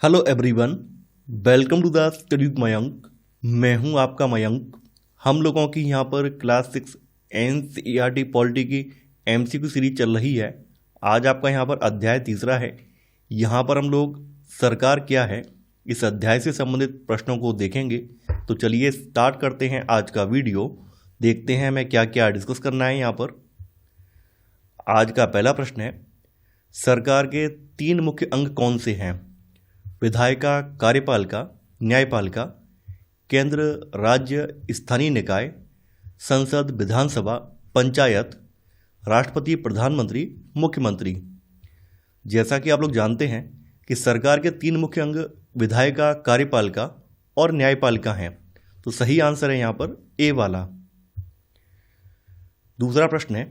Hello everyone, welcome to the study with Mayank. मैं हूं आपका मयंक। हम लोगों की यहां पर क्लास 6 NCERT पॉलिटी की MCQ सीरीज चल रही है। आज आपका यहां पर अध्याय तीसरा है। यहां पर हम लोग सरकार क्या है इस अध्याय से संबंधित प्रश्नों को देखेंगे। तो चलिए स्टार्ट करते हैं आज का वीडियो। देखते हैं हमें क्या क्या डिस्कस करना है। यहाँ पर आज का पहला प्रश्न है, सरकार के 3 मुख्य अंग कौन से हैं? विधायिका, कार्यपालिका, न्यायपालिका, केंद्र, राज्य, स्थानीय निकाय, संसद, विधानसभा, पंचायत, राष्ट्रपति, प्रधानमंत्री, मुख्यमंत्री। जैसा कि आप लोग जानते हैं कि सरकार के 3 मुख्य अंग विधायिका, कार्यपालिका और न्यायपालिका हैं। तो सही आंसर है यहाँ पर ए वाला। दूसरा प्रश्न है,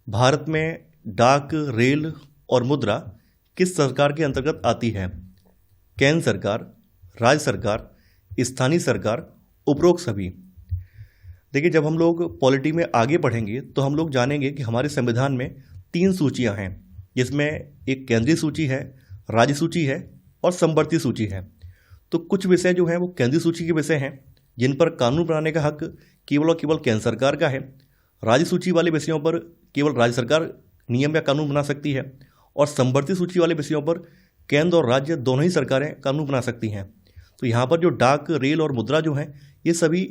भारत में डाक, रेल और मुद्रा किस सरकार के अंतर्गत आती है? केंद्र सरकार, राज्य सरकार, स्थानीय सरकार, उपरोक्त सभी। देखिए, जब हम लोग पॉलिटी में आगे बढ़ेंगे तो हम लोग जानेंगे कि हमारे संविधान में 3 सूचियां हैं, जिसमें एक केंद्रीय सूची है, राज्य सूची है और समवर्ती सूची है। तो कुछ विषय जो हैं वो केंद्रीय सूची के विषय हैं, जिन पर कानून बनाने का हक केवल और केवल केंद्र सरकार का है। राज्य सूची वाले विषयों पर केवल राज्य सरकार नियम या कानून बना सकती है, और समवर्ती सूची वाले विषयों पर केंद्र और राज्य दोनों ही सरकारें कानून बना सकती हैं। तो यहाँ पर जो डाक, रेल और मुद्रा जो हैं, ये सभी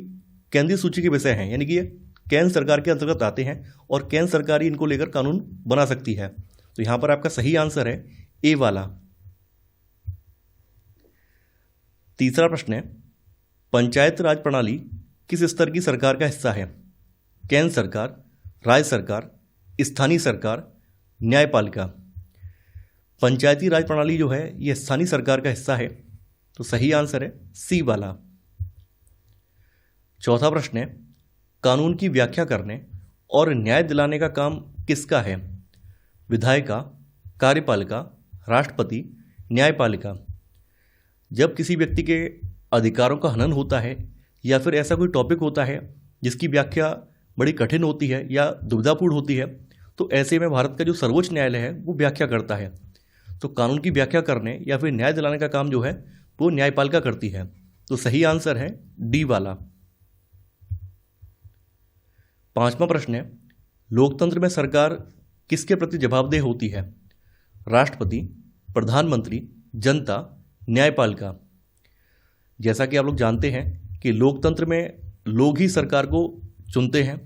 केंद्रीय सूची के विषय हैं, यानी कि ये केंद्र सरकार के अंतर्गत आते हैं और केंद्र सरकार ही इनको लेकर कानून बना सकती है। तो यहाँ पर आपका सही आंसर है ए वाला। तीसरा प्रश्न है, पंचायत राज प्रणाली किस स्तर की सरकार का हिस्सा है? केंद्र सरकार, राज्य सरकार, स्थानीय सरकार, न्यायपालिका। पंचायती राज प्रणाली जो है ये स्थानीय सरकार का हिस्सा है। तो सही आंसर है सी वाला। चौथा प्रश्न है, कानून की व्याख्या करने और न्याय दिलाने का काम किसका है? विधायिका, कार्यपालिका, राष्ट्रपति, न्यायपालिका। जब किसी व्यक्ति के अधिकारों का हनन होता है या फिर ऐसा कोई टॉपिक होता है जिसकी व्याख्या बड़ी कठिन होती है या दुविधापूर्ण होती है, तो ऐसे में भारत का जो सर्वोच्च न्यायालय है वो व्याख्या करता है। तो कानून की व्याख्या करने या फिर न्याय दिलाने का काम जो है वो न्यायपालिका करती है। तो सही आंसर है डी वाला। पांचवा प्रश्न है, लोकतंत्र में सरकार किसके प्रति जवाबदेह होती है? राष्ट्रपति, प्रधानमंत्री, जनता, न्यायपालिका। जैसा कि आप लोग जानते हैं कि लोकतंत्र में लोग ही सरकार को चुनते हैं।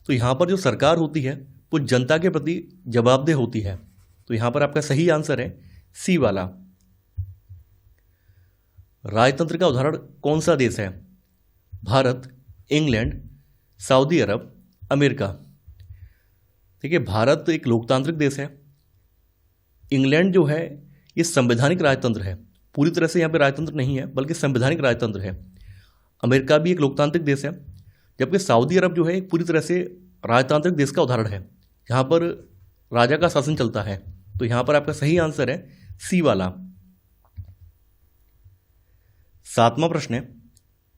तो यहाँ पर जो सरकार होती है वो जनता के प्रति जवाबदेह होती है। तो यहाँ पर आपका सही आंसर है सी वाला। राजतंत्र का उदाहरण कौन सा देश है? भारत, इंग्लैंड, सऊदी अरब, अमेरिका। देखिए, भारत एक लोकतांत्रिक देश है। इंग्लैंड जो है ये संवैधानिक राजतंत्र है। पूरी तरह से यहाँ पे राजतंत्र नहीं है, बल्कि संवैधानिक राजतंत्र है। अमेरिका भी एक लोकतांत्रिक देश है, जबकि सऊदी अरब जो है एक पूरी तरह से राजतांत्रिक देश का उदाहरण है। यहाँ पर राजा का शासन चलता है। तो यहाँ पर आपका सही आंसर है सी वाला। सातवां प्रश्न है,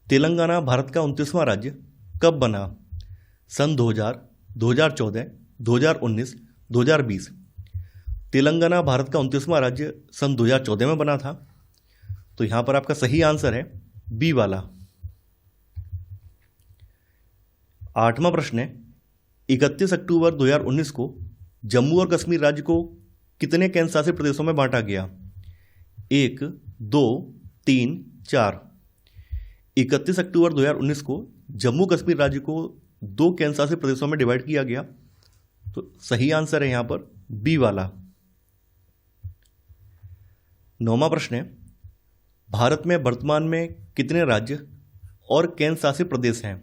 तेलंगाना भारत का 29वां राज्य कब बना? सन 2000, 2014, 2019, 2020। तेलंगाना भारत का 29वां राज्य सन 2014 में बना था। तो यहाँ पर आपका सही आंसर है बी वाला। आठवां प्रश्न है, 31 अक्टूबर 2019 को जम्मू और कश्मीर राज्य को कितने केंद्र शासित प्रदेशों में बांटा गया? 1, 2, 3, 4। 31 अक्टूबर 2019 को जम्मू कश्मीर राज्य को 2 केंद्र शासित प्रदेशों में डिवाइड किया गया। तो सही आंसर है यहाँ पर बी वाला। 9वां प्रश्न है, भारत में वर्तमान में कितने राज्य और केंद्र शासित प्रदेश हैं?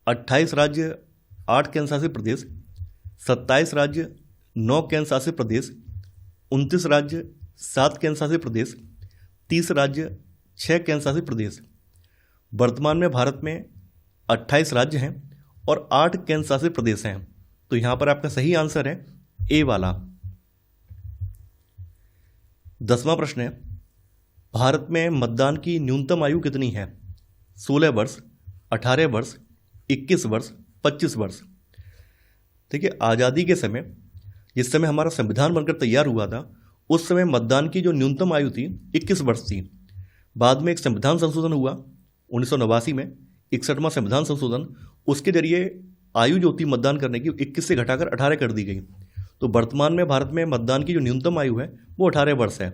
28 राज्य, 8 केंद्र शासित प्रदेश, 27 राज्य, 9 केंद्र शासित प्रदेश, 29 राज्य, 7 केंद्र शासित प्रदेश, 30 राज्य, 6 केंद्र शासित प्रदेश। वर्तमान में भारत में 28 राज्य हैं और 8 केंद्र शासित प्रदेश हैं। तो यहाँ पर आपका सही आंसर है ए वाला। 10वां प्रश्न है, भारत में मतदान की न्यूनतम आयु कितनी है? 16 वर्ष, 18 वर्ष, 21 वर्ष, 25 वर्ष। देखिए, आज़ादी के समय जिस समय हमारा संविधान बनकर तैयार हुआ था उस समय मतदान की जो न्यूनतम आयु थी 21 वर्ष थी। बाद में एक संविधान संशोधन हुआ 1989 में, 61वां संविधान संशोधन, उसके जरिए आयु जो थी मतदान करने की 21 से घटाकर 18 कर दी गई। तो वर्तमान में भारत में मतदान की जो न्यूनतम आयु है वो 18 वर्ष है।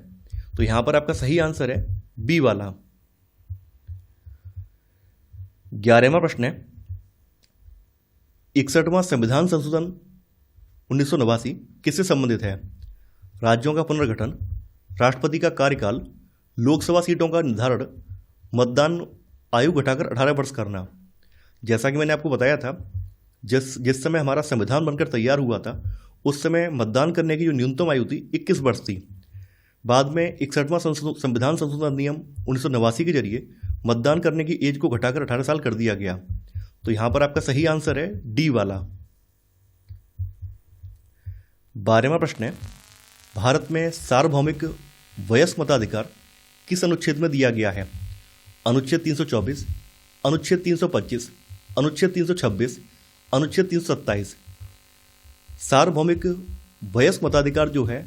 तो यहाँ पर आपका सही आंसर है बी वाला। 11वां प्रश्न है, 61वां संविधान संशोधन 1989 किससे संबंधित है? राज्यों का पुनर्गठन, राष्ट्रपति का कार्यकाल, लोकसभा सीटों का निर्धारण, मतदान आयु घटाकर 18 वर्ष करना। जैसा कि मैंने आपको बताया था, जिस समय हमारा संविधान बनकर तैयार हुआ था उस समय मतदान करने की जो न्यूनतम आयु थी 21 वर्ष थी। बाद में 61वां संविधान संशोधन नियम 1989 के जरिए मतदान करने की एज को घटाकर 18 साल कर दिया गया। तो यहां पर आपका सही आंसर है डी वाला। 12वां प्रश्न है, भारत में सार्वभौमिक वयस्क मताधिकार किस अनुच्छेद में दिया गया है? अनुच्छेद 324, अनुच्छेद 325, अनुच्छेद 326, अनुच्छेद 327। सार्वभौमिक वयस्क मताधिकार जो है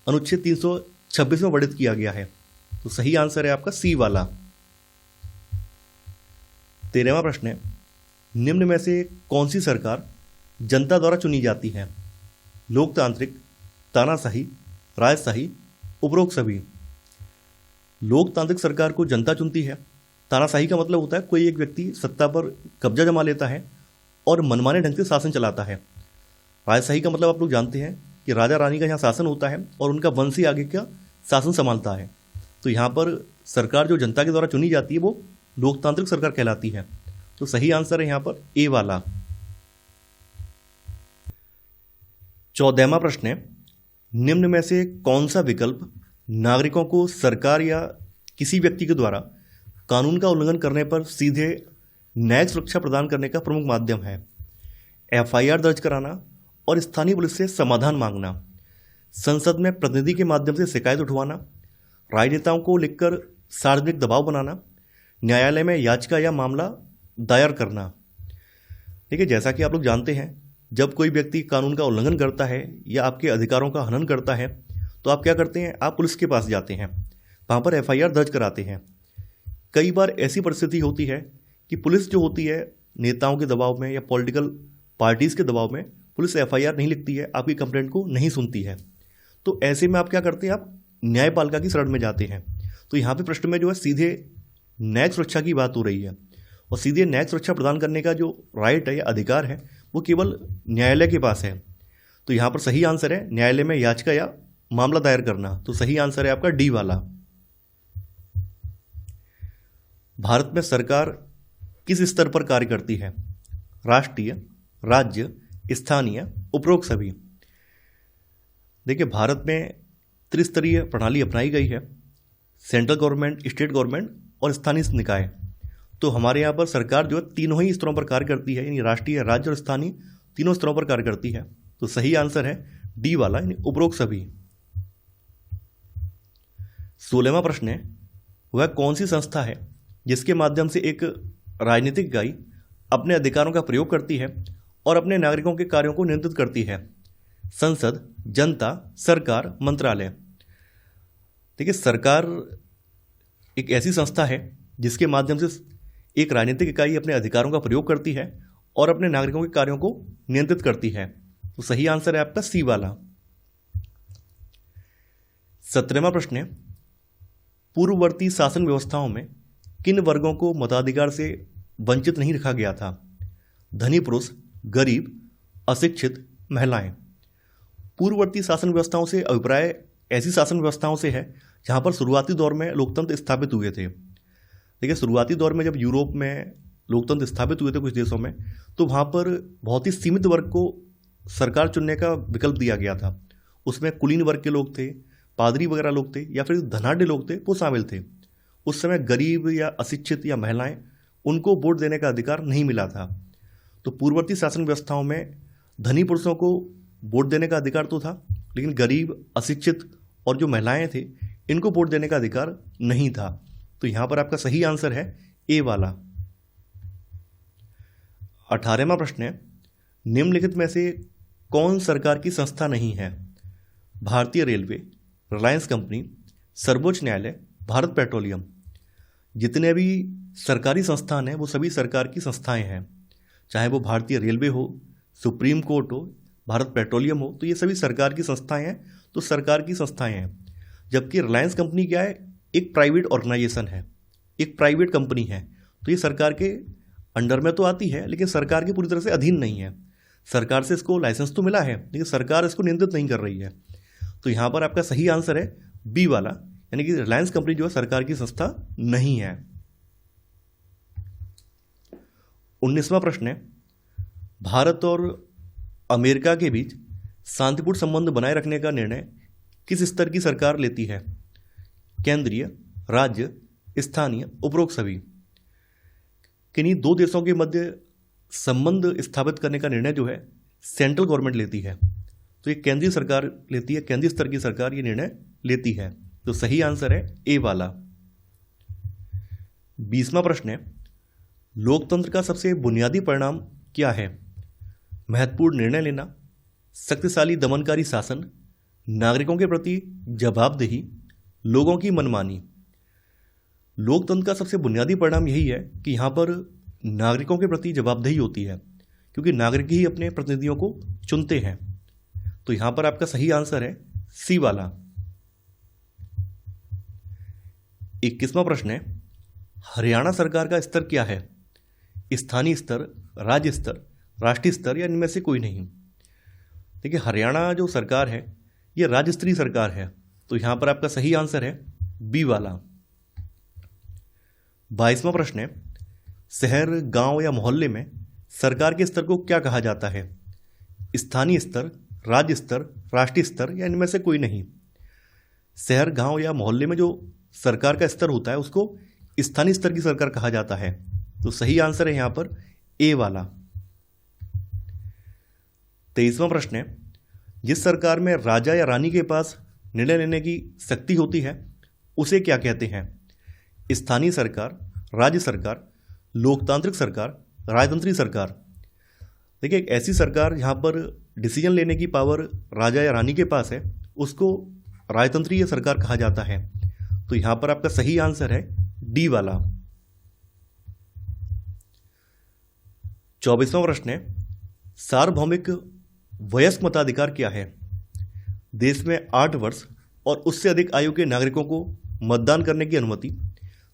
अनुच्छेद 326 में वर्णित किया गया है। तो सही आंसर है आपका सी वाला। 13वां प्रश्न है, निम्न में से कौन सी सरकार जनता द्वारा चुनी जाती है? लोकतांत्रिक, तानाशाही, राजशाही, उपरोक्त सभी। लोकतांत्रिक सरकार को जनता चुनती है। तानाशाही का मतलब होता है कोई एक व्यक्ति सत्ता पर कब्जा जमा लेता है और मनमाने ढंग से शासन चलाता है। राजशाही का मतलब आप लोग जानते हैं कि राजा रानी का यहाँ शासन होता है और उनका वंश ही आगे का शासन संभालता है। तो यहाँ पर सरकार जो जनता के द्वारा चुनी जाती है वो लोकतांत्रिक सरकार कहलाती है। तो सही आंसर है यहाँ पर ए वाला। 14वां प्रश्न है, निम्न में से कौन सा विकल्प नागरिकों को सरकार या किसी व्यक्ति के द्वारा कानून का उल्लंघन करने पर सीधे न्यायिक सुरक्षा प्रदान करने का प्रमुख माध्यम है? एफआईआर दर्ज कराना और स्थानीय पुलिस से समाधान मांगना, संसद में प्रतिनिधि के माध्यम से शिकायत उठवाना, राजनेताओं को लिखकर सार्वजनिक दबाव बनाना, न्यायालय में याचिका या मामला दायर करना। देखिए, जैसा कि आप लोग जानते हैं, जब कोई व्यक्ति कानून का उल्लंघन करता है या आपके अधिकारों का हनन करता है तो आप क्या करते हैं? आप पुलिस के पास जाते हैं, वहाँ पर एफआईआर दर्ज कराते हैं। कई बार ऐसी परिस्थिति होती है कि पुलिस जो होती है नेताओं के दबाव में या पॉलिटिकल पार्टीज़ के दबाव में पुलिस एफआईआर नहीं लिखती है, आपकी कंप्लेंट को नहीं सुनती है। तो ऐसे में आप क्या करते हैं? आप न्यायपालिका की शरण में जाते हैं। तो यहाँ पे प्रश्न में जो है सीधे न्यायिक सुरक्षा की बात हो रही है और सीधे न्यायिक सुरक्षा प्रदान करने का जो राइट है या अधिकार है वो केवल न्यायालय के पास है। तो यहाँ पर सही आंसर है न्यायालय में याचिका या मामला दायर करना। तो सही आंसर है आपका डी वाला। भारत में सरकार किस स्तर पर कार्य करती है? राष्ट्रीय, राज्य, स्थानीय, उपरोक्त सभी। देखिए, भारत में त्रिस्तरीय प्रणाली अपनाई गई है, सेंट्रल गवर्नमेंट, स्टेट गवर्नमेंट और स्थानीय निकाय। तो हमारे यहाँ पर सरकार जो है तीनों ही स्तरों पर कार्य करती है, यानी राष्ट्रीय, राज्य और स्थानीय तीनों स्तरों पर कार्य करती है। तो सही आंसर है डी वाला, यानी उपरोक्त सभी। 16वां प्रश्न है, वह कौन सी संस्था है जिसके माध्यम से एक राजनीतिक इकाई अपने अधिकारों का प्रयोग करती है और अपने नागरिकों के कार्यों को नियंत्रित करती है? संसद, जनता, सरकार, मंत्रालय। देखिए, सरकार एक ऐसी संस्था है जिसके माध्यम से एक राजनीतिक इकाई अपने अधिकारों का प्रयोग करती है और अपने नागरिकों के कार्यों को नियंत्रित करती है। तो सही आंसर है आपका सी वाला। 17वां प्रश्न है, पूर्ववर्ती शासन व्यवस्थाओं में किन वर्गों को मताधिकार से वंचित नहीं रखा गया था? धनी पुरुष, गरीब, अशिक्षित, महिलाएं। पूर्ववर्ती शासन व्यवस्थाओं से अभिप्राय ऐसी शासन व्यवस्थाओं से है जहां पर शुरुआती दौर में लोकतंत्र स्थापित हुए थे। देखिए, शुरुआती दौर में जब यूरोप में लोकतंत्र स्थापित हुए थे कुछ देशों में, तो वहाँ पर बहुत ही सीमित वर्ग को सरकार चुनने का विकल्प दिया गया था। उसमें कुलीन वर्ग के लोग थे, पादरी वगैरह लोग थे या फिर धनाढ़ लोग थे, वो शामिल थे। उस समय गरीब या अशिक्षित या महिलाएं, उनको वोट देने का अधिकार नहीं मिला था। तो पूर्ववर्ती शासन व्यवस्थाओं में धनी पुरुषों को वोट देने का अधिकार तो था, लेकिन गरीब, अशिक्षित और जो महिलाएं थे इनको वोट देने का अधिकार नहीं था। तो यहां पर आपका सही आंसर है ए वाला। 18वां प्रश्न है, निम्नलिखित में से कौन सरकार की संस्था नहीं है? भारतीय रेलवे, रिलायंस कंपनी, सर्वोच्च न्यायालय, भारत पेट्रोलियम। जितने भी सरकारी संस्थान हैं वो सभी सरकार की संस्थाएं हैं, चाहे वो भारतीय रेलवे हो, सुप्रीम कोर्ट हो, भारत पेट्रोलियम हो, तो ये सभी सरकार की संस्थाएं हैं, तो सरकार की संस्थाएं हैं। जबकि रिलायंस कंपनी क्या है, एक प्राइवेट ऑर्गेनाइजेशन है, एक प्राइवेट कंपनी है, तो ये सरकार के अंडर में तो आती है लेकिन सरकार के पूरी तरह से अधीन नहीं है। सरकार से इसको लाइसेंस तो मिला है लेकिन सरकार इसको नियंत्रित नहीं कर रही है। तो यहाँ पर आपका सही आंसर है बी वाला, यानी कि रिलायंस कंपनी जो है सरकार की संस्था नहीं है। 19वां प्रश्न है, भारत और अमेरिका के बीच शांतिपूर्ण संबंध बनाए रखने का निर्णय किस स्तर की सरकार लेती है? केंद्रीय, राज्य, स्थानीय, उपरोक्त सभी। किन्हीं दो देशों के मध्य संबंध स्थापित करने का निर्णय जो है सेंट्रल गवर्नमेंट लेती है, तो ये केंद्रीय सरकार लेती है, केंद्रीय स्तर की सरकार ये निर्णय लेती है। तो सही आंसर है ए वाला। 20वां प्रश्न है, लोकतंत्र का सबसे बुनियादी परिणाम क्या है? महत्वपूर्ण निर्णय लेना, शक्तिशाली दमनकारी शासन, नागरिकों के प्रति जवाबदेही, लोगों की मनमानी। लोकतंत्र का सबसे बुनियादी परिणाम यही है कि यहाँ पर नागरिकों के प्रति जवाबदेही होती है, क्योंकि नागरिक ही अपने प्रतिनिधियों को चुनते हैं। तो यहाँ पर आपका सही आंसर है सी वाला। 21वां प्रश्न है, हरियाणा सरकार का स्तर क्या है? स्थानीय स्तर, राज्य स्तर, राष्ट्रीय स्तर या इनमें से कोई नहीं। देखिए, हरियाणा जो सरकार है ये राज्य स्तरीय सरकार है, तो यहाँ पर आपका सही आंसर है बी वाला। 22वां प्रश्न है, शहर, गांव या मोहल्ले में सरकार के स्तर को क्या कहा जाता है? स्थानीय स्तर, राज्य स्तर, राष्ट्रीय स्तर या इनमें से कोई नहीं। शहर, गांव या मोहल्ले में जो सरकार का स्तर होता है उसको स्थानीय स्तर की सरकार कहा जाता है, तो सही आंसर है यहां पर ए वाला। 23वां प्रश्न है, जिस सरकार में राजा या रानी के पास निर्णय लेने की शक्ति होती है उसे क्या कहते हैं? स्थानीय सरकार, राज्य सरकार, लोकतांत्रिक सरकार, राजतंत्री सरकार। देखिए, एक ऐसी सरकार जहां पर डिसीजन लेने की पावर राजा या रानी के पास है उसको राजतंत्रीय सरकार कहा जाता है, तो यहां पर आपका सही आंसर है डी वाला। 24वां प्रश्न है, सार्वभौमिक वयस्क मताधिकार क्या है? देश में 8 वर्ष और उससे अधिक आयु के नागरिकों को मतदान करने की अनुमति,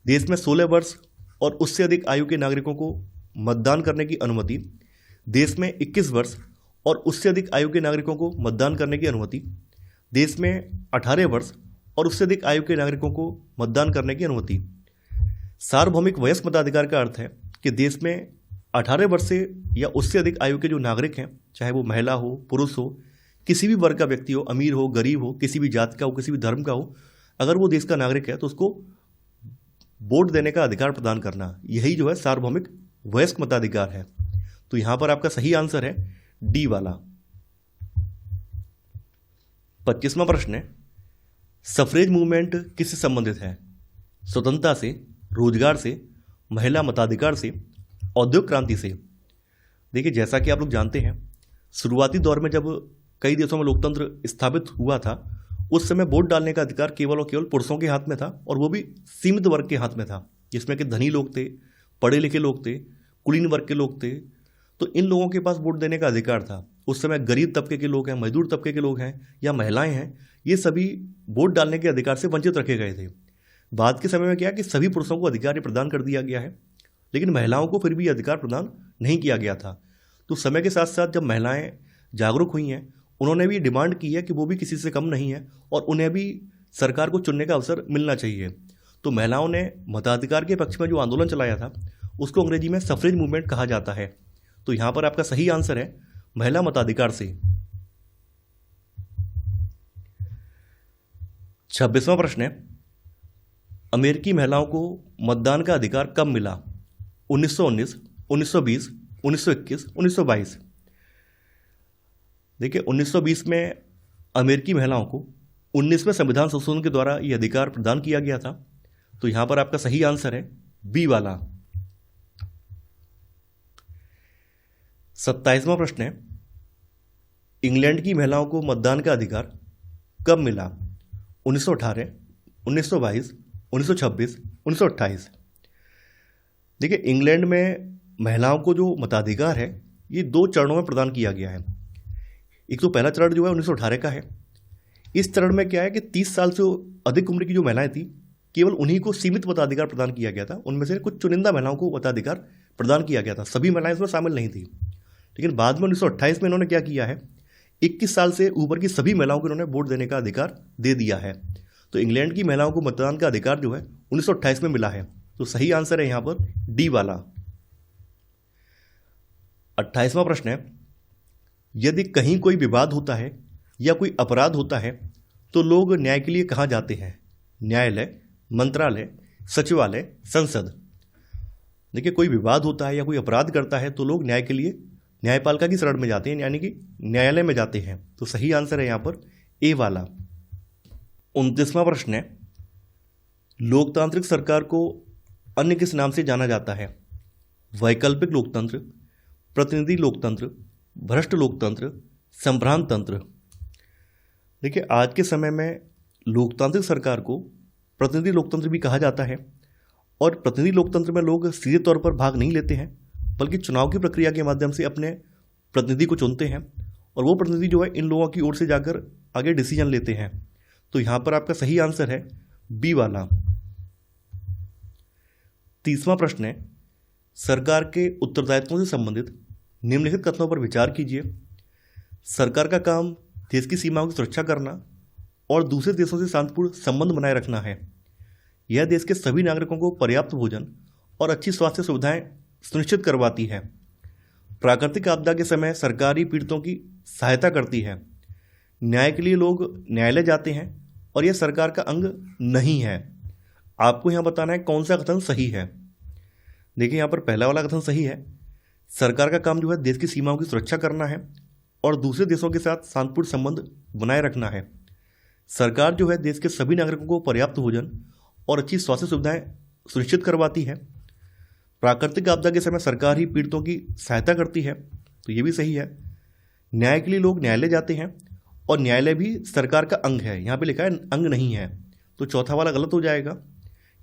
देश में 16 वर्ष और उससे अधिक आयु के नागरिकों को मतदान करने की अनुमति, देश में 21 वर्ष और उससे अधिक आयु के नागरिकों को मतदान करने की अनुमति, देश में 18 वर्ष और उससे अधिक आयु के नागरिकों को मतदान करने की अनुमति। सार्वभौमिक वयस्क मताधिकार का अर्थ है कि देश में 18 वर्ष से या उससे अधिक आयु के जो नागरिक हैं, चाहे वो महिला हो, पुरुष हो, किसी भी वर्ग का व्यक्ति हो, अमीर हो, गरीब हो, किसी भी जाति का हो, किसी भी धर्म का हो, अगर वो देश का नागरिक है तो उसको वोट देने का अधिकार प्रदान करना, यही जो है सार्वभौमिक वयस्क मताधिकार है। तो यहां पर आपका सही आंसर है डी वाला। 25वां प्रश्न है, सफरेज मूवमेंट किससे संबंधित है? स्वतंत्रता से, रोजगार से, महिला मताधिकार से, औद्योगिक क्रांति से। देखिए, जैसा कि आप लोग जानते हैं, शुरुआती दौर में जब कई देशों में लोकतंत्र स्थापित हुआ था उस समय वोट डालने का अधिकार केवल और केवल पुरुषों के हाथ में था, और वो भी सीमित वर्ग के हाथ में था, जिसमें कि धनी लोग थे, पढ़े लिखे लोग थे, कुलीन वर्ग के लोग थे। तो इन लोगों के पास वोट देने का अधिकार था। उस समय गरीब तबके के लोग हैं, मजदूर तबके के लोग हैं या महिलाएं हैं, ये सभी वोट डालने के अधिकार से वंचित रखे गए थे। बाद के समय में क्या कि सभी पुरुषों को अधिकार प्रदान कर दिया गया है, लेकिन महिलाओं को फिर भी अधिकार प्रदान नहीं किया गया था। तो समय के साथ साथ जब महिलाएं जागरूक हुई हैं, उन्होंने भी डिमांड की है कि वो भी किसी से कम नहीं है और उन्हें भी सरकार को चुनने का अवसर मिलना चाहिए। तो महिलाओं ने मताधिकार के पक्ष में जो आंदोलन चलाया था उसको अंग्रेजी में सफरेज मूवमेंट कहा जाता है। तो यहां पर आपका सही आंसर है महिला मताधिकार से। 26वां प्रश्न है, अमेरिकी महिलाओं को मतदान का अधिकार कब मिला? 1919, 1920, 1921, 1922। देखिए, 1920 में अमेरिकी महिलाओं को 19वें संविधान संशोधन के द्वारा यह अधिकार प्रदान किया गया था। तो यहां पर आपका सही आंसर है बी वाला। 27वां प्रश्न है, इंग्लैंड की महिलाओं को मतदान का अधिकार कब मिला? 1918, 1922, 1926, 1928। देखिए, इंग्लैंड में महिलाओं को जो मताधिकार है ये 2 चरणों में प्रदान किया गया है। एक तो पहला चरण जो है 1918 का है। इस चरण में क्या है कि 30 साल से अधिक उम्र की जो महिलाएं थी, केवल उन्हीं को सीमित मताधिकार प्रदान किया गया था। उनमें से कुछ चुनिंदा महिलाओं को मताधिकार प्रदान किया गया था, सभी महिलाएं इसमें शामिल नहीं थी। लेकिन बाद में 1928 में इन्होंने क्या किया है, 21 साल से ऊपर की सभी महिलाओं को इन्होंने वोट देने का अधिकार दे दिया है। तो इंग्लैंड की महिलाओं को मतदान का अधिकार जो है 1928 में मिला है। तो सही आंसर है यहाँ पर डी वाला। 28वां प्रश्न है, यदि कहीं कोई विवाद होता है या कोई अपराध होता है तो लोग न्याय के लिए कहाँ जाते हैं? न्यायालय, मंत्रालय, सचिवालय, संसद। देखिए, कोई विवाद होता है या कोई अपराध करता है तो लोग न्याय के लिए न्यायपालिका की शरण में जाते हैं, यानी कि न्यायालय में जाते हैं। तो सही आंसर है यहाँ पर ए वाला। 29वां प्रश्न है, लोकतांत्रिक सरकार को अन्य किस नाम से जाना जाता है? वैकल्पिक लोकतंत्र, प्रतिनिधि लोकतंत्र, भ्रष्ट लोकतंत्र, संभ्रांत तंत्र। देखिए, आज के समय में लोकतांत्रिक सरकार को प्रतिनिधि लोकतंत्र भी कहा जाता है। और प्रतिनिधि लोकतंत्र में लोग सीधे तौर पर भाग नहीं लेते हैं, बल्कि चुनाव की प्रक्रिया के माध्यम से अपने प्रतिनिधि को चुनते हैं, और वो प्रतिनिधि जो है इन लोगों की ओर से जाकर आगे डिसीजन लेते हैं। तो यहाँ पर आपका सही आंसर है बी वाला। 30वां प्रश्न है, सरकार के उत्तरदायित्वों से संबंधित निम्नलिखित कथनों पर विचार कीजिए। सरकार का काम देश की सीमाओं की सुरक्षा करना और दूसरे देशों से शांतिपूर्ण संबंध बनाए रखना है। यह देश के सभी नागरिकों को पर्याप्त भोजन और अच्छी स्वास्थ्य सुविधाएं सुनिश्चित करवाती है। प्राकृतिक आपदा के समय सरकारी पीड़ितों की सहायता करती है। न्याय के लिए लोग न्यायालय जाते हैं और यह सरकार का अंग नहीं है। आपको यहाँ बताना है कौन सा कथन सही है। देखिए, यहाँ पर पहला वाला कथन सही है। सरकार का काम जो है देश की सीमाओं की सुरक्षा करना है और दूसरे देशों के साथ शांतिपूर्ण संबंध बनाए रखना है। सरकार जो है देश के सभी नागरिकों को पर्याप्त भोजन और अच्छी स्वास्थ्य सुविधाएं सुनिश्चित करवाती है। प्राकृतिक आपदा के समय सरकार ही पीड़ितों की सहायता करती है। तो ये भी सही है। न्याय के लिए लोग न्यायालय जाते हैं और न्यायालय भी सरकार का अंग है। यहाँ पे लिखा है अंग नहीं है, तो चौथा वाला गलत हो जाएगा।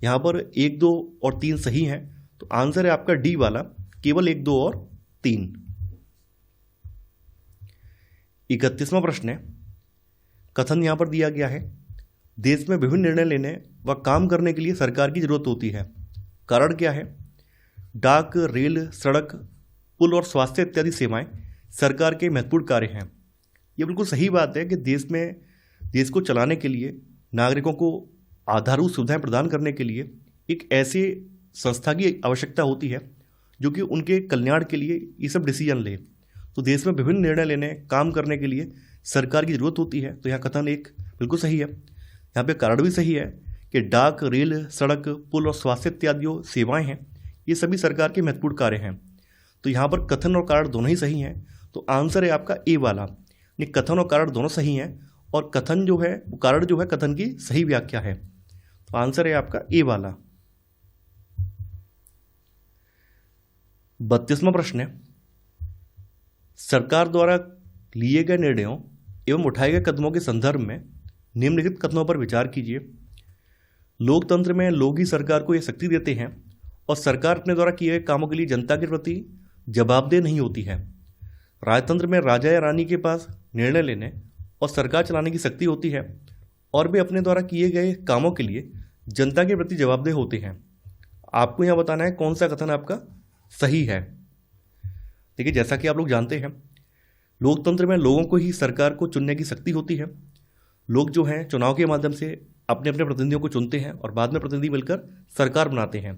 यहाँ पर 1, 2 और 3 सही हैं। तो आंसर है आपका डी वाला, केवल 1, 2 और 3। 31वां प्रश्न है, कथन यहाँ पर दिया गया है, देश में विभिन्न निर्णय लेने व काम करने के लिए सरकार की जरूरत होती है। कारण क्या है? डाक, रेल, सड़क, पुल और स्वास्थ्य इत्यादि सेवाएं सरकार के महत्वपूर्ण कार्य हैं। ये बिल्कुल सही बात है कि देश को चलाने के लिए, नागरिकों को आधारभूत सुविधाएं प्रदान करने के लिए एक ऐसे संस्था की आवश्यकता होती है जो कि उनके कल्याण के लिए ये सब डिसीजन ले। तो देश में विभिन्न निर्णय लेने, काम करने के लिए सरकार की जरूरत होती है। तो यहाँ कथन 1 बिल्कुल सही है। यहाँ पे कारण भी सही है कि डाक, रेल, सड़क, पुल और स्वास्थ्य इत्यादि जो सेवाएं हैं ये सभी सरकार के महत्वपूर्ण कार्य हैं। तो यहाँ पर कथन और कारण दोनों ही सही हैं। तो आंसर है आपका ए वाला। ये कथन और कारण दोनों सही हैं और कथन जो है वो कारण जो है कथन की सही व्याख्या है। तो आंसर है आपका ए वाला। 32वां प्रश्न है, सरकार द्वारा लिए गए निर्णयों एवं उठाए गए कदमों के संदर्भ में निम्नलिखित कथनों पर विचार कीजिए। लोकतंत्र में लोग ही सरकार को यह शक्ति देते हैं और सरकार अपने द्वारा किए गए कामों के लिए जनता के प्रति जवाबदेह नहीं होती है। राजतंत्र में राजा या रानी के पास निर्णय लेने और सरकार चलाने की शक्ति होती है और वे अपने द्वारा किए गए कामों के लिए जनता के प्रति जवाबदेह होते हैं। आपको यहाँ बताना है कौन सा कथन आपका सही है। देखिए, जैसा कि आप लोग जानते हैं, लोकतंत्र में लोगों को ही सरकार को चुनने की शक्ति होती है। लोग जो हैं चुनाव के माध्यम से अपने अपने प्रतिनिधियों को चुनते हैं और बाद में प्रतिनिधि मिलकर सरकार बनाते हैं।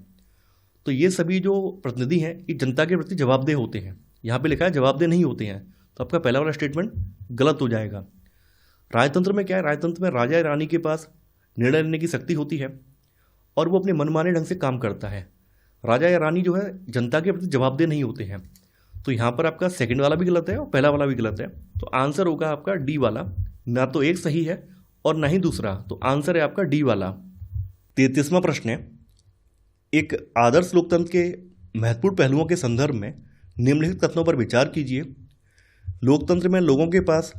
तो ये सभी जो प्रतिनिधि हैं ये जनता के प्रति जवाबदेह होते हैं। यहाँ पे लिखा है जवाबदेह नहीं होते हैं, तो आपका पहला वाला स्टेटमेंट गलत हो जाएगा। राजतंत्र में क्या है? राजतंत्र में राजा या रानी के पास निर्णय लेने की शक्ति होती है और वो अपने मनमाने ढंग से काम करता है। राजा या रानी जो है जनता के प्रति जवाबदेह नहीं होते हैं। तो यहाँ पर आपका सेकंड वाला भी गलत है और पहला वाला भी गलत है। तो आंसर होगा आपका डी वाला। ना तो एक सही है और ना ही दूसरा, तो आंसर है आपका डी वाला। 33वां प्रश्न है, एक आदर्श लोकतंत्र के महत्वपूर्ण पहलुओं के संदर्भ में निम्नलिखित कथनों पर विचार कीजिए। लोकतंत्र में लोगों के पास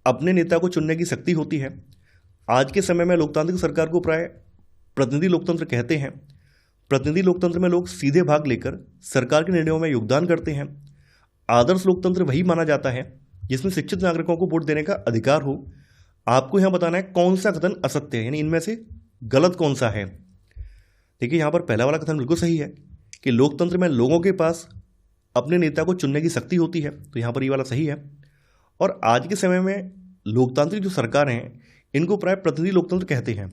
अपने नेता को चुनने की शक्ति होती है। आज के समय में लोकतांत्रिक सरकार को प्राय प्रतिनिधि लोकतंत्र कहते हैं। प्रतिनिधि लोकतंत्र में लोग सीधे भाग लेकर सरकार के निर्णयों में योगदान करते हैं। आदर्श लोकतंत्र वही माना जाता है जिसमें शिक्षित नागरिकों को वोट देने का अधिकार हो। आपको यहाँ बताना है कौन सा कथन असत्य है, यानी इनमें से गलत कौन सा है। देखिए, यहाँ पर पहला वाला कथन बिल्कुल सही है कि लोकतंत्र में लोगों के पास अपने नेता को चुनने की शक्ति होती है, तो यहाँ पर ये वाला सही है। और आज के समय में लोकतांत्रिक जो सरकारें हैं इनको प्राय प्रतिनिधि लोकतंत्र कहते हैं।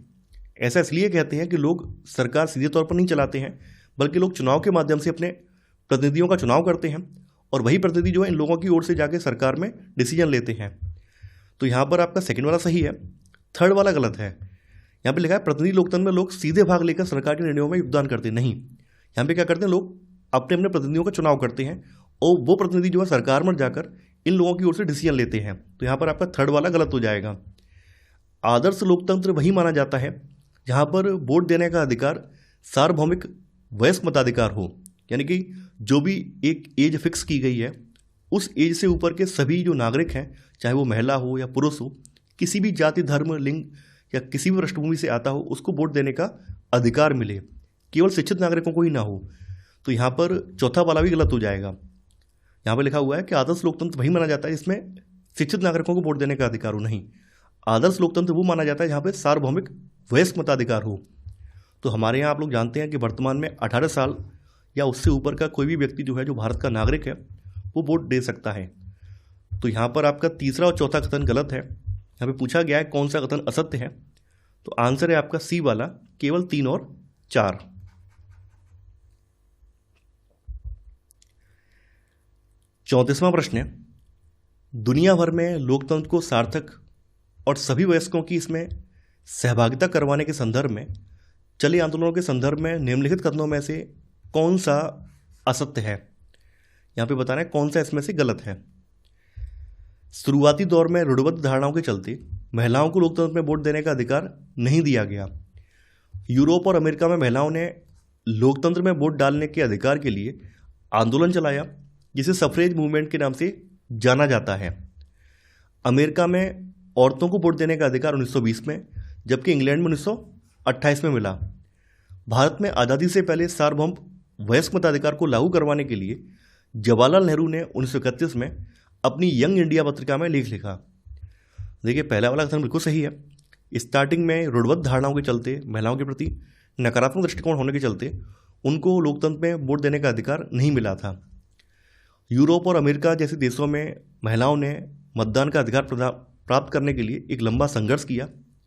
ऐसा इसलिए कहते हैं कि लोग सरकार सीधे तौर पर नहीं चलाते हैं, बल्कि लोग चुनाव के माध्यम से अपने प्रतिनिधियों का चुनाव करते हैं और वही प्रतिनिधि जो है इन लोगों की ओर से जाके सरकार में डिसीजन लेते हैं। तो यहाँ पर आपका सेकंड वाला सही है, थर्ड वाला गलत है। यहाँ पे लिखा है प्रतिनिधि लोकतंत्र में लोग सीधे भाग लेकर सरकार के निर्णयों में योगदान करते नहीं। यहाँ पे क्या करते हैं, लोग अपने अपने प्रतिनिधियों का चुनाव करते हैं और वो प्रतिनिधि जो है सरकार में जाकर इन लोगों की ओर से डिसीजन लेते हैं। तो यहाँ पर आपका थर्ड वाला गलत हो जाएगा। आदर्श लोकतंत्र वही माना जाता है जहाँ पर वोट देने का अधिकार सार्वभौमिक वयस्क मताधिकार हो, यानी कि जो भी एक एज फिक्स की गई है उस एज से ऊपर के सभी जो नागरिक हैं, चाहे वो महिला हो या पुरुष हो, किसी भी जाति, धर्म, लिंग या किसी भी पृष्ठभूमि से आता हो, उसको वोट देने का अधिकार मिले, केवल शिक्षित नागरिकों को ही ना हो। तो यहाँ पर चौथा वाला भी गलत हो जाएगा। यहाँ पर लिखा हुआ है कि आदर्श लोकतंत्र वही माना जाता है जिसमें शिक्षित नागरिकों को वोट देने का अधिकार हो। नहीं, आदर्श लोकतंत्र वो माना जाता है जहाँ पे सार्वभौमिक वयस्क मताधिकार हो। तो हमारे यहाँ आप लोग जानते हैं कि वर्तमान में 18 साल या उससे ऊपर का कोई भी व्यक्ति जो है, जो भारत का नागरिक है, वो वोट दे सकता है। तो यहाँ पर आपका तीसरा और चौथा कथन गलत है। यहाँ पे पूछा गया है कौन सा कथन असत्य है, तो आंसर है आपका सी वाला, केवल 3 और 4। चौंतीसवां प्रश्न है, दुनिया भर में लोकतंत्र को सार्थक और सभी वयस्कों की इसमें सहभागिता करवाने के संदर्भ में चले आंदोलनों के संदर्भ में निम्नलिखित कथनों में से कौन सा असत्य है। यहाँ पे बताना है कौन सा इसमें से गलत है। शुरुआती दौर में रूढ़िबद्ध धारणाओं के चलते महिलाओं को लोकतंत्र में वोट देने का अधिकार नहीं दिया गया। यूरोप और अमेरिका में महिलाओं ने लोकतंत्र में वोट डालने के अधिकार के लिए आंदोलन चलाया, जिसे सफरेज मूवमेंट के नाम से जाना जाता है। अमेरिका में औरतों को वोट देने का अधिकार 1920 में, जबकि इंग्लैंड में 1928 में मिला। भारत में आज़ादी से पहले सार्वभौम वयस्क मताधिकार को लागू करवाने के लिए जवाहरलाल नेहरू ने 1931 में अपनी यंग इंडिया पत्रिका में लेख लिखा। देखिए, पहला वाला कथन बिल्कुल सही है। स्टार्टिंग में रूढ़िबद्ध धारणाओं के चलते, महिलाओं के प्रति नकारात्मक दृष्टिकोण होने के चलते उनको लोकतंत्र में वोट देने का अधिकार नहीं मिला था। यूरोप और अमेरिका जैसे देशों में महिलाओं ने मतदान का अधिकार प्राप्त करने के लिए एक लंबा संघर्ष किया,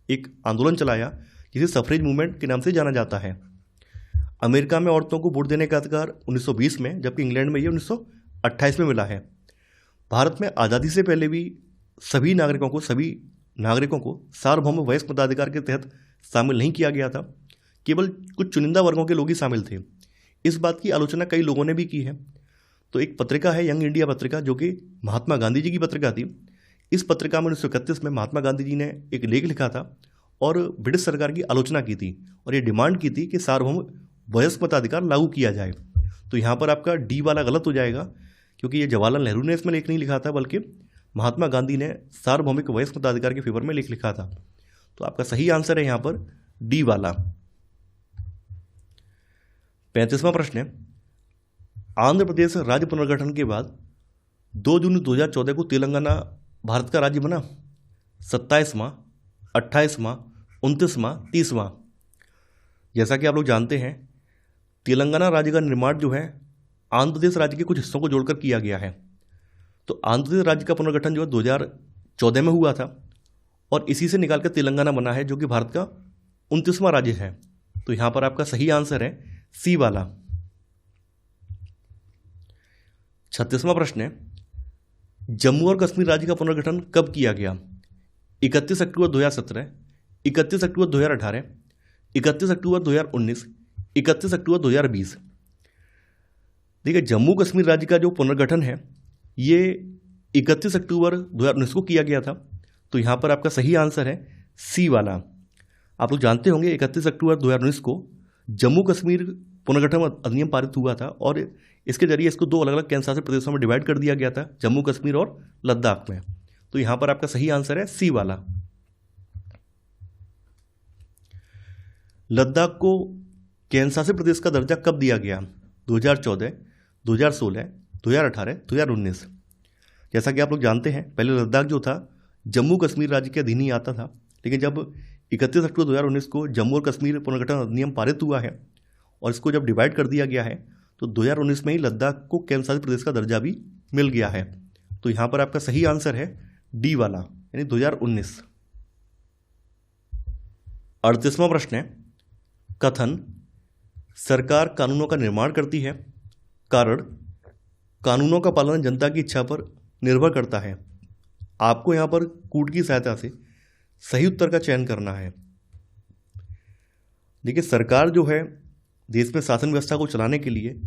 एक आंदोलन चलाया, जिसे सफरेज मूवमेंट के नाम से जाना जाता है। अमेरिका में औरतों को वोट देने का अधिकार 1920 में, जबकि इंग्लैंड में ये 1928 में मिला है। भारत में आज़ादी से पहले भी सभी नागरिकों को सार्वभौम वयस्क मताधिकार के तहत शामिल नहीं किया गया था। केवल कुछ चुनिंदा वर्गों के लोग ही शामिल थे। इस बात की आलोचना कई लोगों ने भी की है। तो एक पत्रिका है यंग इंडिया पत्रिका, जो कि महात्मा गांधी जी की पत्रिका थी। इस पत्रिका में 1931 में महात्मा गांधी जी ने एक लेख लिखा था और ब्रिटिश सरकार की आलोचना की थी और ये डिमांड की थी कि सार्वभौम वयस्क मताधिकार लागू किया जाए। तो यहाँ पर आपका डी वाला गलत हो जाएगा, क्योंकि ये जवाहरलाल नेहरू ने इसमें लेख नहीं लिखा था, बल्कि महात्मा गांधी ने सार्वभौमिक वयस्क मताधिकार के फेवर में लेख लिखा था। तो आपका सही आंसर है यहाँ पर डी वाला। 35वां प्रश्न है, आंध्र प्रदेश राज्य पुनर्गठन के बाद 2 जून 2014 को तेलंगाना भारत का राज्य बना। 27वां, 28वां, 29वां, 30वां। जैसा कि आप लोग जानते हैं, तेलंगाना राज्य का निर्माण जो है आंध्र प्रदेश राज्य के कुछ हिस्सों को जोड़कर किया गया है। तो आंध्र प्रदेश राज्य का पुनर्गठन जो है 2014 में हुआ था और इसी से निकालकर तेलंगाना बना है, जो कि भारत का 29वां राज्य है। तो यहाँ पर आपका सही आंसर है सी वाला। 36वां प्रश्न है, जम्मू और कश्मीर राज्य का पुनर्गठन कब किया गया? 31 अक्टूबर 2017, 31 अक्टूबर 2018, 31 अक्टूबर 2019, 31 अक्टूबर 2020। देखिए, जम्मू कश्मीर राज्य का जो पुनर्गठन है ये 31 अक्टूबर 2019 को किया गया था। तो यहाँ पर आपका सही आंसर है सी वाला। आप लोग जानते होंगे 31 अक्टूबर 2019 को जम्मू कश्मीर पुनर्गठन अधिनियम पारित हुआ था और इसके जरिए इसको 2 अलग अलग केंद्र शासित प्रदेशों में डिवाइड कर दिया गया था, जम्मू कश्मीर और लद्दाख में। तो यहाँ पर आपका सही आंसर है सी वाला। लद्दाख को केंद्र शासित प्रदेश का दर्जा कब दिया गया? 2014, 2016, 2018, 2019। जैसा कि आप लोग जानते हैं, पहले लद्दाख जो था जम्मू कश्मीर राज्य के अधीन ही आता था, लेकिन जब 31 अक्टूबर 2019 को जम्मू और कश्मीर पुनर्गठन अधिनियम पारित हुआ है और इसको जब डिवाइड कर दिया गया है तो 2019 में ही लद्दाख को केंद्र शासित प्रदेश का दर्जा भी मिल गया है। तो यहाँ पर आपका सही आंसर है डी वाला, यानी 2019। 38वां प्रश्न है, कथन सरकार कानूनों का निर्माण करती है, कारण कानूनों का पालन जनता की इच्छा पर निर्भर करता है। आपको यहाँ पर कूट की सहायता से सही उत्तर का चयन करना है। देखिए, सरकार जो है देश में शासन व्यवस्था को चलाने के लिए,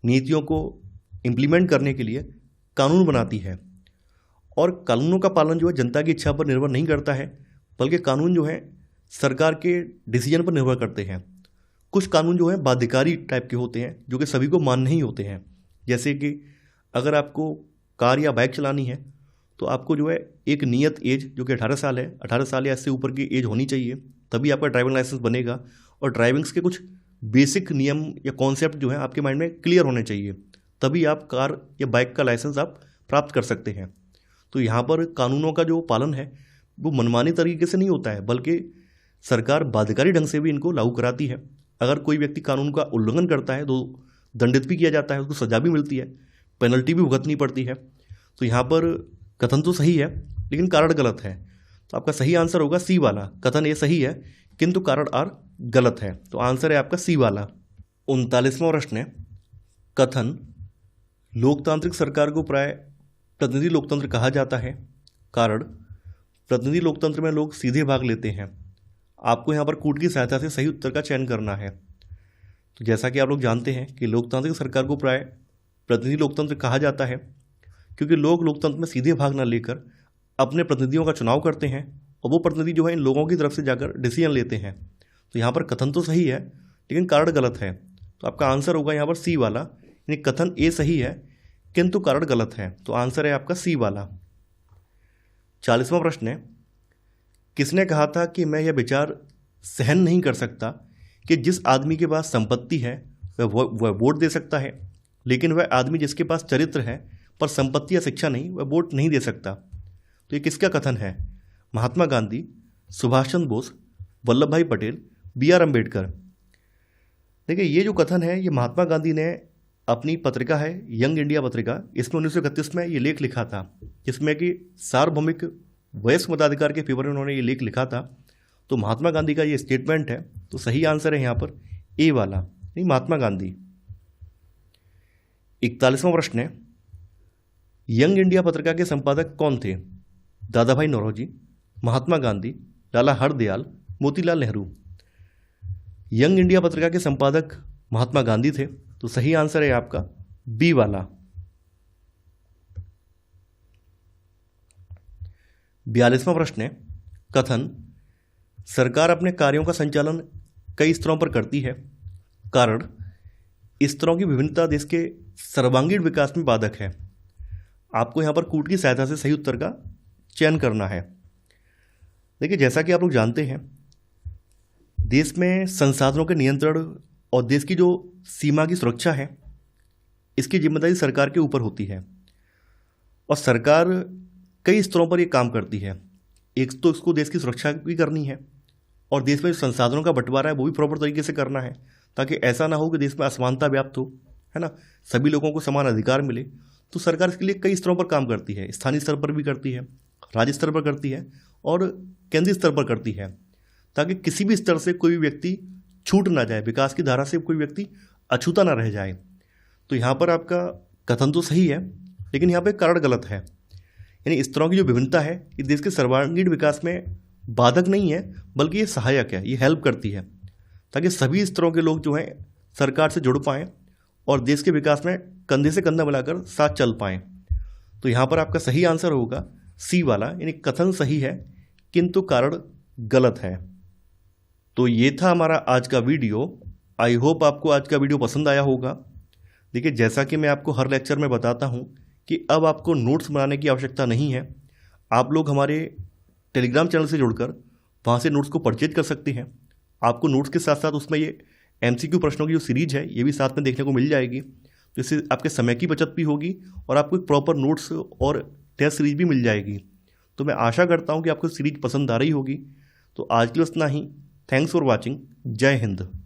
नीतियों को इम्प्लीमेंट करने के लिए कानून बनाती है, और कानूनों का पालन जो है जनता की इच्छा पर निर्भर नहीं करता है, बल्कि कानून जो है सरकार के डिसीजन पर निर्भर करते हैं। कुछ कानून जो है बाध्यकारी टाइप के होते हैं जो कि सभी को मान्य नहीं होते हैं। जैसे कि अगर आपको कार या बाइक चलानी है तो आपको जो है एक नियत एज जो कि 18 साल है, 18 साल या इससे ऊपर की एज होनी चाहिए, तभी आपका ड्राइविंग लाइसेंस बनेगा। और ड्राइविंग्स के कुछ बेसिक नियम या कॉन्सेप्ट जो है आपके माइंड में क्लियर होने चाहिए, तभी आप कार या बाइक का लाइसेंस आप प्राप्त कर सकते हैं। तो यहाँ पर कानूनों का जो पालन है वो मनमानी तरीके से नहीं होता है, बल्कि सरकार बाध्यकारी ढंग से भी इनको लागू कराती है। अगर कोई व्यक्ति कानून का उल्लंघन करता है तो दंडित भी किया जाता है, उसको सजा भी मिलती है, पेनल्टी भी भुगतनी पड़ती है। तो यहाँ पर कथन तो सही है लेकिन कारण गलत है, तो आपका सही आंसर होगा सी वाला। कथन ए सही है किंतु कारण आर गलत है, तो आंसर है आपका सी वाला। 39वां प्रश्न है, कथन लोकतांत्रिक सरकार को प्राय प्रतिनिधि लोकतंत्र कहा जाता है, कारण प्रतिनिधि लोकतंत्र में लोग सीधे भाग लेते हैं। आपको यहाँ पर कूट की सहायता से सही उत्तर का चयन करना है। तो जैसा कि आप लोग जानते हैं कि लोकतांत्रिक सरकार को प्राय प्रतिनिधि लोकतंत्र कहा जाता है क्योंकि लोग लोकतंत्र में सीधे भाग न लेकर अपने प्रतिनिधियों का चुनाव करते हैं और वो प्रतिनिधि जो है इन लोगों की तरफ से जाकर डिसीजन लेते हैं। तो यहाँ पर कथन तो सही है लेकिन कारण गलत है, तो आपका आंसर होगा यहाँ पर सी वाला, यानी कथन ए सही है किंतु कारण गलत है, तो आंसर है आपका सी वाला। 40वां प्रश्न है, किसने कहा था कि मैं यह विचार सहन नहीं कर सकता कि जिस आदमी के पास संपत्ति है वह वोट दे सकता है, लेकिन वह आदमी जिसके पास चरित्र है पर संपत्ति या शिक्षा नहीं, वह वोट नहीं दे सकता। तो ये किसका कथन है? महात्मा गांधी, सुभाष चंद्र बोस, वल्लभ भाई पटेल, बी.आर. अम्बेडकर। देखिए, ये जो कथन है ये महात्मा गांधी ने अपनी पत्रिका है यंग इंडिया पत्रिका, इसमें 1931 में ये लेख लिखा था, जिसमें कि सार्वभौमिक वयस्क मताधिकार के फेवर में उन्होंने ये लेख लिखा था। तो महात्मा गांधी का ये स्टेटमेंट है, तो सही आंसर है यहाँ पर ए वाला, नहीं महात्मा गांधी। 41वां प्रश्न है, यंग इंडिया पत्रिका के संपादक कौन थे? दादा भाई नौरोजी, महात्मा गांधी, लाला हरदयाल, मोतीलाल नेहरू। यंग इंडिया पत्रिका के संपादक महात्मा गांधी थे, तो सही आंसर है आपका बी वाला। 42वां प्रश्न है, कथन सरकार अपने कार्यों का संचालन कई स्तरों पर करती है, कारण स्तरों की विभिन्नता देश के सर्वांगीण विकास में बाधक है। आपको यहाँ पर कूट की सहायता से सही उत्तर का चयन करना है। देखिए, जैसा कि आप लोग जानते हैं, देश में संसाधनों के नियंत्रण और देश की जो सीमा की सुरक्षा है, इसकी जिम्मेदारी सरकार के ऊपर होती है और सरकार कई स्तरों पर ये काम करती है। एक तो इसको देश की सुरक्षा भी करनी है और देश में जो संसाधनों का बंटवारा है वो भी प्रॉपर तरीके से करना है, ताकि ऐसा ना हो कि देश में असमानता व्याप्त हो, है ना, सभी लोगों को समान अधिकार मिले। तो सरकार इसके लिए कई स्तरों पर काम करती है, स्थानीय स्तर पर भी करती है, राज्य स्तर पर करती है और केंद्रीय स्तर पर करती है, ताकि किसी भी स्तर से कोई भी व्यक्ति छूट ना जाए, विकास की धारा से कोई व्यक्ति अछूता ना रह जाए। तो यहाँ पर आपका कथन तो सही है लेकिन यहाँ पे कारण गलत है, यानी स्तरों की जो विभिन्नता है ये देश के सर्वांगीण विकास में बाधक नहीं है, बल्कि ये सहायक है, ये हेल्प करती है, ताकि सभी स्तरों के लोग जो हैं सरकार से जुड़ पाएँ और देश के विकास में कंधे से कंधा मिलाकर साथ चल पाएँ। तो यहाँ पर आपका सही आंसर होगा सी वाला, यानी कथन सही है किंतु कारण गलत है। तो ये था हमारा आज का वीडियो। आई होप आपको आज का वीडियो पसंद आया होगा। देखिए, जैसा कि मैं आपको हर लेक्चर में बताता हूँ कि अब आपको नोट्स बनाने की आवश्यकता नहीं है। आप लोग हमारे टेलीग्राम चैनल से जुड़कर वहाँ से नोट्स को परचेज कर सकते हैं आपको नोट्स के साथ साथ उसमें ये MCQ प्रश्नों की जो सीरीज है ये भी साथ में देखने को मिल जाएगी। तो इससे आपके समय की बचत भी होगी और आपको एक प्रॉपर नोट्स और टेस्ट सीरीज भी मिल जाएगी। तो मैं आशा करता हूँ कि आपको सीरीज पसंद आ रही होगी। तो आज के लिए इतना ही। Thanks for watching. जय हिंद।